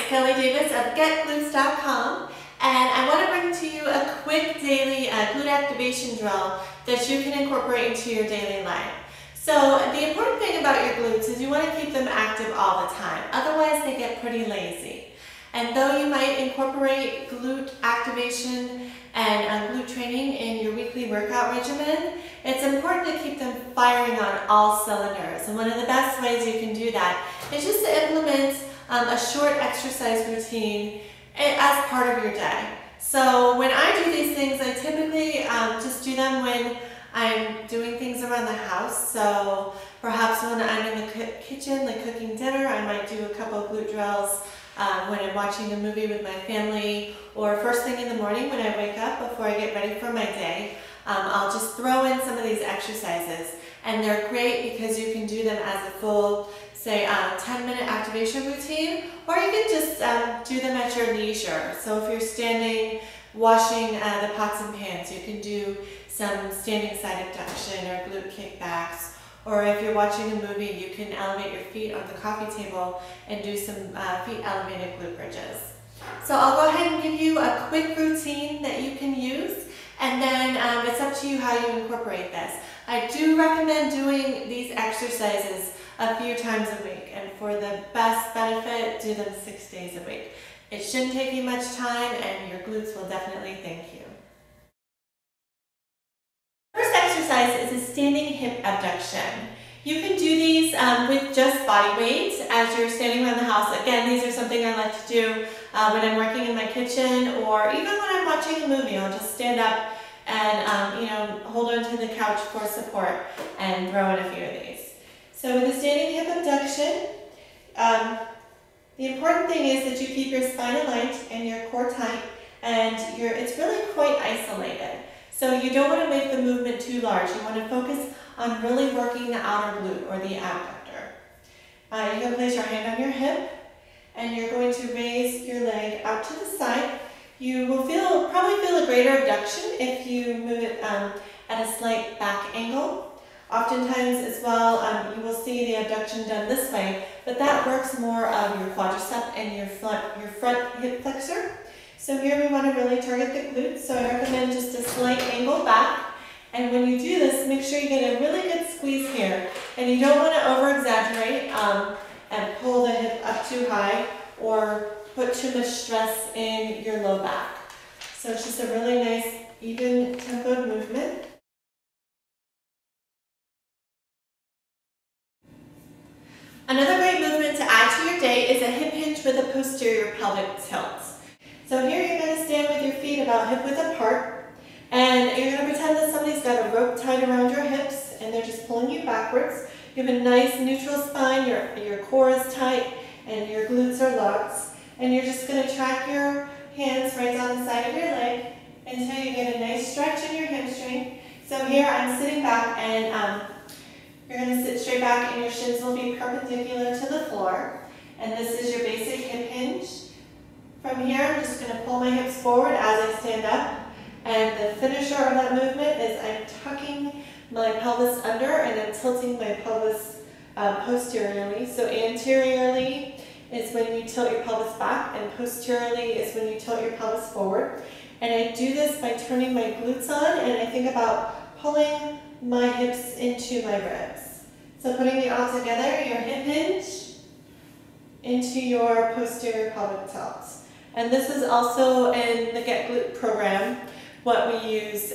Kellie Davis of getglutes.com, and I want to bring to you a quick daily glute activation drill that you can incorporate into your daily life. So the important thing about your glutes is you want to keep them active all the time, otherwise they get pretty lazy. And though you might incorporate glute activation and glute training in your weekly workout regimen, it's important to keep them firing on all cylinders. And one of the best ways you can do that is just to implement a short exercise routine as part of your day. So when I do these things, I typically just do them when I'm doing things around the house. So perhaps when I'm in the kitchen, like cooking dinner, I might do a couple of glute drills. When I'm watching a movie with my family, or first thing in the morning when I wake up before I get ready for my day, I'll just throw in some of these exercises. And they're great because you can do them as a full, say, 10-minute activation routine, or you can just do them at your leisure. So if you're standing washing the pots and pans, you can do some standing side abduction or glute kickbacks. Or if you're watching a movie, you can elevate your feet on the coffee table and do some feet elevated glute bridges. So I'll go ahead and give you a quick routine that you can use, and then it's up to you how you incorporate this. I do recommend doing these exercises a few times a week, and for the best benefit, do them 6 days a week. It shouldn't take you much time, and your glutes will definitely thank you. First exercise is a standing hip abduction. You can do these with just body weight as you're standing around the house. Again, these are something I like to do when I'm working in my kitchen, or even when I'm watching a movie. I'll just stand up and hold onto the couch for support and throw in a few of these. So with a standing hip abduction, the important thing is that you keep your spine aligned and your core tight, and it's really quite isolated. So you don't want to make the movement too large. You want to focus on really working the outer glute or the abductor. You can place your hand on your hip, and you're going to raise your leg out to the side. You will probably feel a greater abduction if you move it at a slight back angle. Oftentimes as well, you will see the abduction done this way, but that works more of your quadricep and your front hip flexor. So here we want to really target the glutes, so I recommend just a slight angle back. And when you do this, make sure you get a really good squeeze here. And you don't want to over-exaggerate and pull the hip up too high or put too much stress in your low back. So it's just a really nice, even tempoed movement. Another great movement to add to your day is a hip hinge with a posterior pelvic tilt. So here you're going to stand with your feet about hip width apart, and you're going to pretend that somebody's got a rope tied around your hips and they're just pulling you backwards. You have a nice neutral spine, your core is tight, and your glutes are locked. And you're just going to track your hands right down the side of your leg until you get a nice stretch in your hamstring. So here I'm sitting back, and you're going to sit straight back and your shins will be perpendicular to the floor. And this is your basic hip hinge. From here, I'm just going to pull my hips forward as I stand up, and the finisher of that movement is I'm tucking my pelvis under and I'm tilting my pelvis posteriorly. So anteriorly is when you tilt your pelvis back, and posteriorly is when you tilt your pelvis forward. And I do this by turning my glutes on, and I think about pulling my hips into my ribs. So putting it all together, your hip hinge into your posterior pelvic tilt. And this is also in the Get Glute program, what we use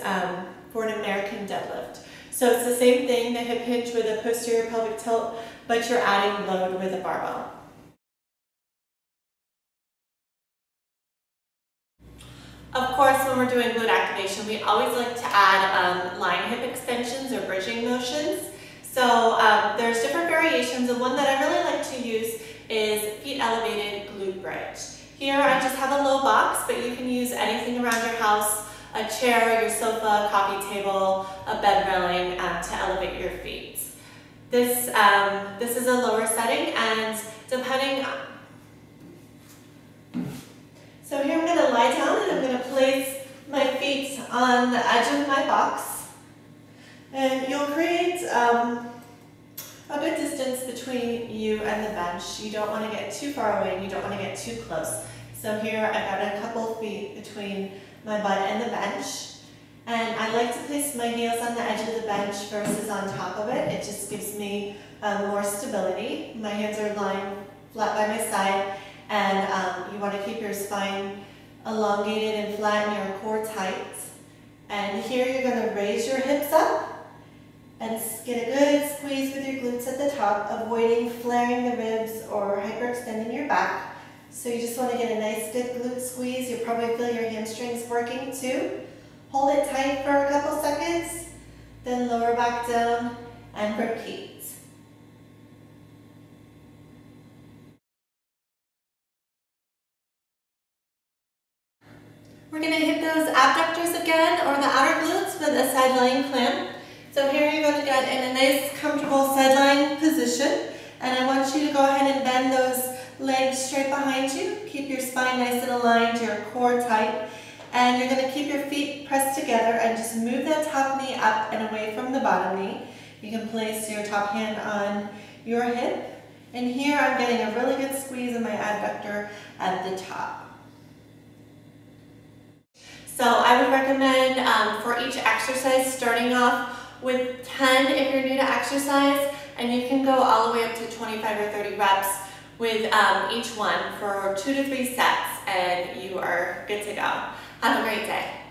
for an American deadlift. So it's the same thing, the hip hinge with a posterior pelvic tilt, but you're adding load with a barbell. Of course, when we're doing glute activation, we always like to add lying hip extensions or bridging motions. So there's different variations, and one that I really like to use is feet elevated glute bridge. Here I just have a low box, but you can use anything around your house, a chair, your sofa, coffee table, a bed railing to elevate your feet. This is a lower setting, and depending so here I'm going to lie down, and I'm going to place my feet on the edge of my box, and you'll create a good distance between you and the bench. You don't want to get too far away and you don't want to get too close. So here I've got a couple feet between my butt and the bench. And I like to place my heels on the edge of the bench versus on top of it. It just gives me more stability. My hands are lying flat by my side, and you want to keep your spine elongated and flat and your core tight. And here you're going to raise your hips up and get a good squeeze with your glutes at the top, avoiding flaring the ribs or hyperextending your back. So you just want to get a nice good glute squeeze. You'll probably feel your hamstrings working too. Hold it tight for a couple seconds, then lower back down and repeat. We're going to hit those abductors again, or the outer glutes, with a side lying clam. So here you're going to get in a nice comfortable side lying position, and I want you to go ahead and bend those legs straight behind you. Keep your spine nice and aligned, your core tight. And you're going to keep your feet pressed together and just move that top knee up and away from the bottom knee. You can place your top hand on your hip. And here I'm getting a really good squeeze of my adductor at the top. So I would recommend for each exercise starting off with 10 if you're new to exercise, and you can go all the way up to 25 or 30 reps with each one for 2 to 3 sets, and you are good to go. Have a great day.